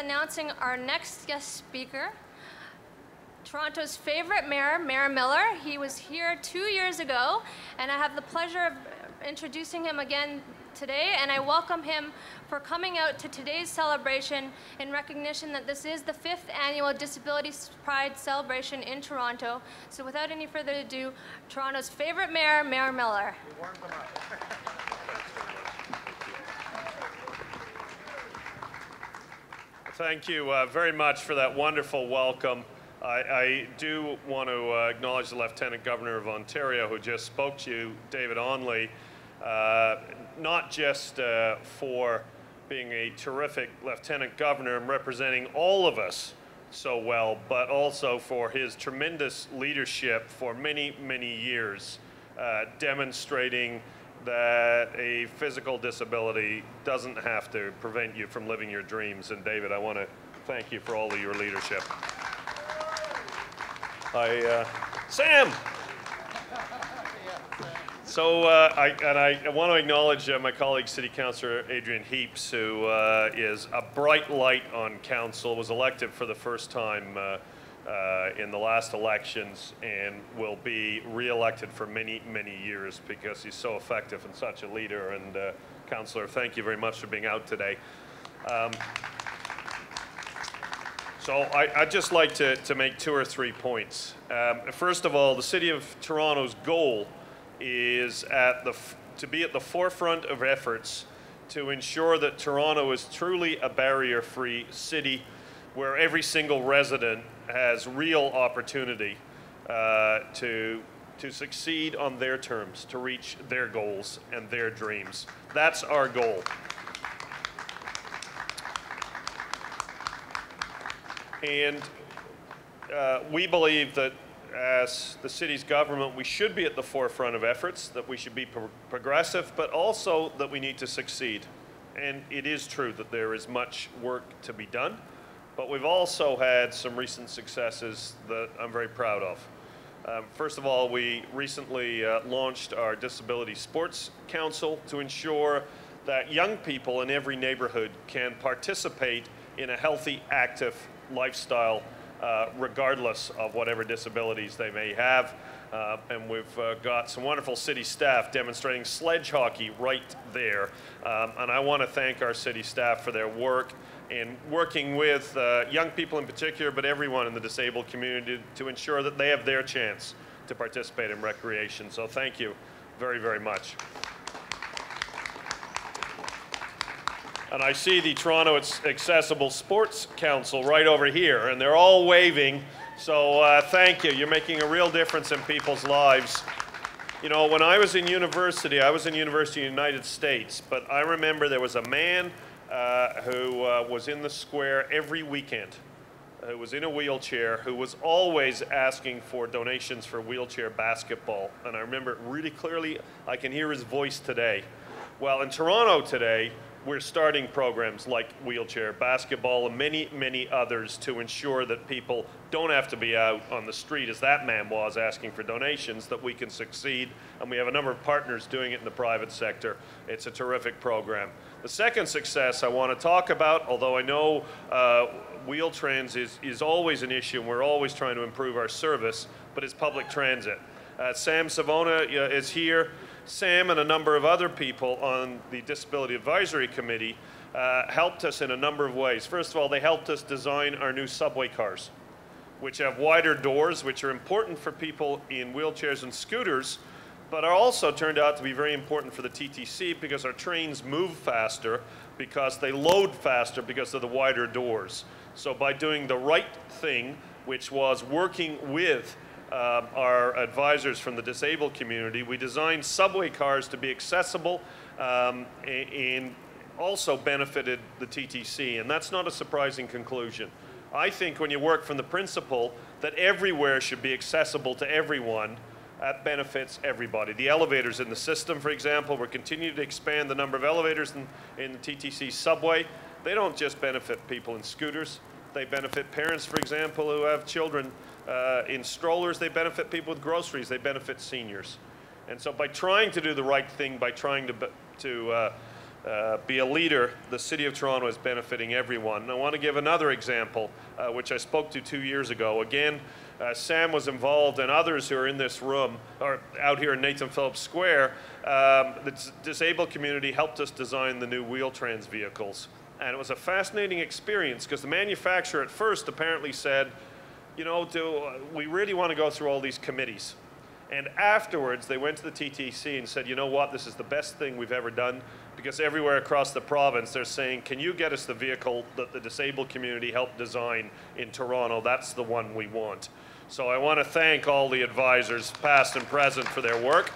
announcing our next guest speaker, Toronto's favorite mayor, Mayor Miller. He was here 2 years ago, and I have the pleasure of introducing him again today, and I welcome him for coming out to today's celebration in recognition that this is the 5th annual Disability Pride celebration in Toronto. So without any further ado, Toronto's favorite mayor, Mayor Miller. We warmed them up. Thank you very much for that wonderful welcome. I do want to acknowledge the Lieutenant Governor of Ontario who just spoke to you, David Onley, not just for being a terrific Lieutenant Governor and representing all of us so well, but also for his tremendous leadership for many, many years, demonstrating that a physical disability doesn't have to prevent you from living your dreams. And David, I want to thank you for all of your leadership. Sam! So I want to acknowledge my colleague, City Councillor Adrian Heaps, who is a bright light on council, was elected for the first time in the last elections and will be re-elected for many, many years because he's so effective and such a leader. And Councillor, thank you very much for being out today. So I'd just like to make 2 or 3 points. First of all, the City of Toronto's goal is to be at the forefront of efforts to ensure that Toronto is truly a barrier-free city where every single resident has real opportunity to succeed on their terms, to reach their goals and their dreams. That's our goal. And we believe that as the city's government, we should be at the forefront of efforts, that we should be progressive, but also that we need to succeed. And it is true that there is much work to be done, but we've also had some recent successes that I'm very proud of. First of all, we recently launched our Disability Sports Council to ensure that young people in every neighborhood can participate in a healthy, active lifestyle regardless of whatever disabilities they may have. And we've got some wonderful city staff demonstrating sledge hockey right there. And I want to thank our city staff for their work in working with young people in particular, but everyone in the disabled community to ensure that they have their chance to participate in recreation. So thank you very, very much. And I see the Toronto Accessible Sports Council right over here, and they're all waving. So thank you. You're making a real difference in people's lives. You know, when I was in university in the United States, but I remember there was a man who was in the square every weekend, who was in a wheelchair, who was always asking for donations for wheelchair basketball. And I remember it really clearly. I can hear his voice today. Well, in Toronto today, we're starting programs like wheelchair basketball and many, many others to ensure that people don't have to be out on the street, as that man was, asking for donations, that we can succeed. And we have a number of partners doing it in the private sector. It's a terrific program. The second success I want to talk about, although I know Wheel-Trans is always an issue and we're always trying to improve our service, but it's public transit. Sam Savona is here. Sam and a number of other people on the Disability Advisory Committee helped us in a number of ways. First of all, they helped us design our new subway cars, which have wider doors, which are important for people in wheelchairs and scooters, but are also turned out to be very important for the TTC because our trains move faster, because they load faster because of the wider doors. So by doing the right thing, which was working with our advisors from the disabled community, we designed subway cars to be accessible and also benefited the TTC, and that's not a surprising conclusion. I think when you work from the principle that everywhere should be accessible to everyone, that benefits everybody. The elevators in the system, for example, we're continuing to expand the number of elevators in the TTC subway. They don't just benefit people in scooters, they benefit parents, for example, who have children in strollers. They benefit people with groceries. They benefit seniors. And so by trying to do the right thing, by trying to be a leader. The City of Toronto is benefiting everyone. And I want to give another example, which I spoke to 2 years ago. Again, Sam was involved, and others who are in this room, or out here in Nathan Phillips Square. The disabled community helped us design the new Wheel-Trans vehicles. And it was a fascinating experience because the manufacturer at first apparently said, you know, we really want to go through all these committees. And afterwards, they went to the TTC and said, you know what, this is the best thing we've ever done, because everywhere across the province, they're saying, can you get us the vehicle that the disabled community helped design in Toronto? That's the one we want. So I want to thank all the advisors, past and present, for their work.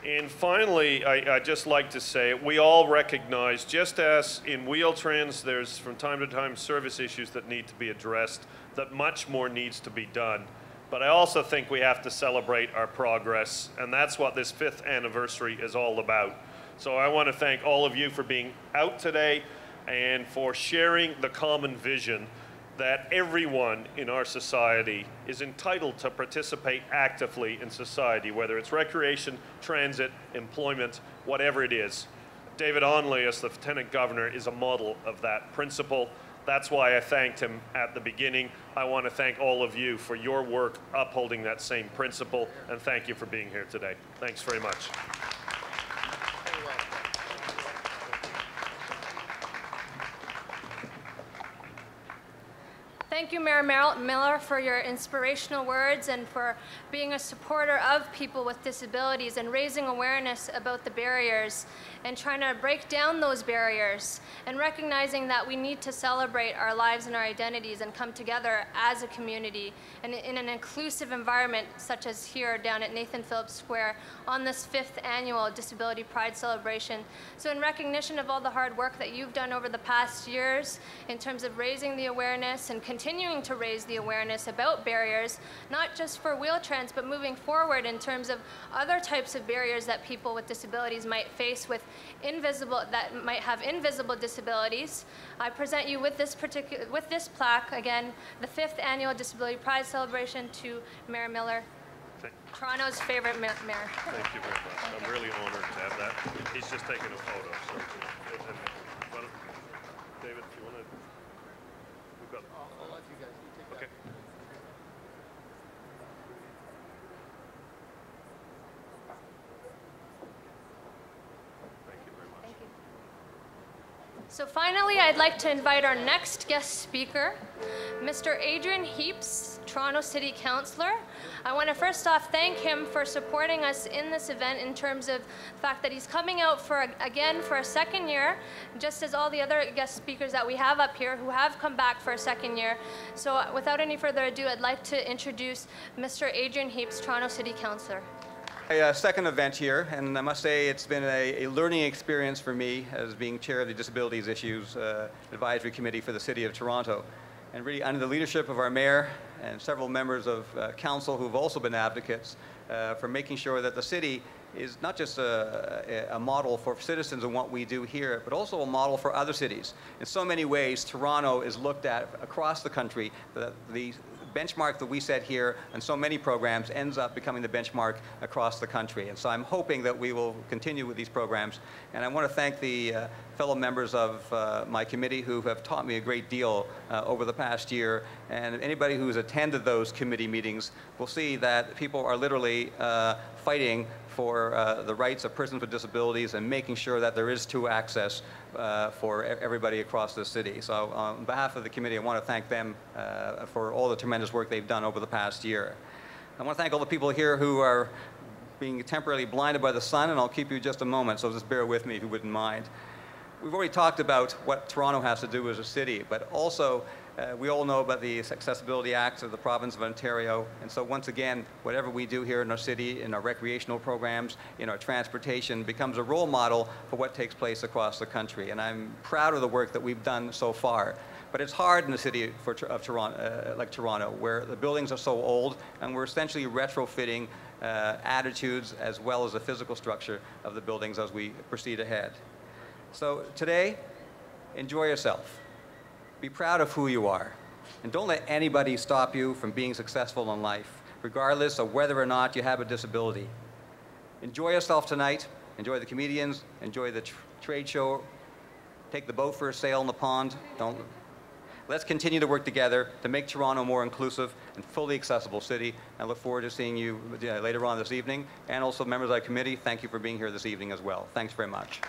And finally, I'd just like to say, we all recognize, just as in Wheel-Trans, there's from time to time service issues that need to be addressed, that much more needs to be done. But I also think we have to celebrate our progress, and that's what this 5th anniversary is all about. So I want to thank all of you for being out today and for sharing the common vision that everyone in our society is entitled to participate actively in society, whether it's recreation, transit, employment, whatever it is. David Onley, as the Lieutenant Governor, is a model of that principle. That's why I thanked him at the beginning. I want to thank all of you for your work upholding that same principle, and thank you for being here today. Thanks very much. Thank you, Mayor Miller, for your inspirational words and for being a supporter of people with disabilities and raising awareness about the barriers and trying to break down those barriers and recognizing that we need to celebrate our lives and our identities and come together as a community and in an inclusive environment such as here down at Nathan Phillips Square on this 5th annual Disability Pride celebration. So in recognition of all the hard work that you've done over the past years in terms of raising the awareness and continuing to raise the awareness about barriers, not just for Wheel-Trans, but moving forward in terms of other types of barriers that people with disabilities might face with might have invisible disabilities. I present you with this plaque, again, the 5th annual Disability Pride celebration to Mayor Miller, Toronto's favorite mayor. Thank you very much. I'm really honored to have that. He's just taking a photo. So, David, if you want to, we've got. I'll let you guys take that. Okay. Thank you very much. Thank you. So finally, I'd like to invite our next guest speaker, Mr. Adrian Heaps, Toronto City Councillor. I want to first off thank him for supporting us in this event in terms of the fact that he's coming out again for a second year, just as all the other guest speakers that we have up here who have come back for a second year. So without any further ado, I'd like to introduce Mr. Adrian Heaps, Toronto City Councillor. A second event here, and I must say it's been a learning experience for me as being chair of the Disabilities Issues Advisory Committee for the City of Toronto. And really under the leadership of our mayor and several members of council who've also been advocates for making sure that the city is not just a model for citizens and what we do here, but also a model for other cities. In so many ways, Toronto is looked at across the country. The benchmark that we set here and so many programs ends up becoming the benchmark across the country. And so I'm hoping that we will continue with these programs. And I want to thank the fellow members of my committee who have taught me a great deal over the past year. And anybody who's attended those committee meetings will see that people are literally fighting for the rights of persons with disabilities and making sure that there is true access for everybody across the city. So on behalf of the committee, I want to thank them for all the tremendous work they've done over the past year. I want to thank all the people here who are being temporarily blinded by the sun, and I'll keep you just a moment, so just bear with me if you wouldn't mind. We've already talked about what Toronto has to do as a city, but also we all know about the Accessibility Act of the province of Ontario. And so once again, whatever we do here in our city, in our recreational programs, in our transportation, becomes a role model for what takes place across the country. And I'm proud of the work that we've done so far. But it's hard in a city of Toronto, like Toronto, where the buildings are so old and we're essentially retrofitting attitudes as well as the physical structure of the buildings as we proceed ahead. So today, enjoy yourself. Be proud of who you are. And don't let anybody stop you from being successful in life, regardless of whether or not you have a disability. enjoy yourself tonight. Enjoy the comedians. Enjoy the trade show. Take the boat for a sail in the pond. Let's continue to work together to make Toronto a more inclusive and fully accessible city. I look forward to seeing you later on this evening. And also members of the committee, thank you for being here this evening as well. Thanks very much.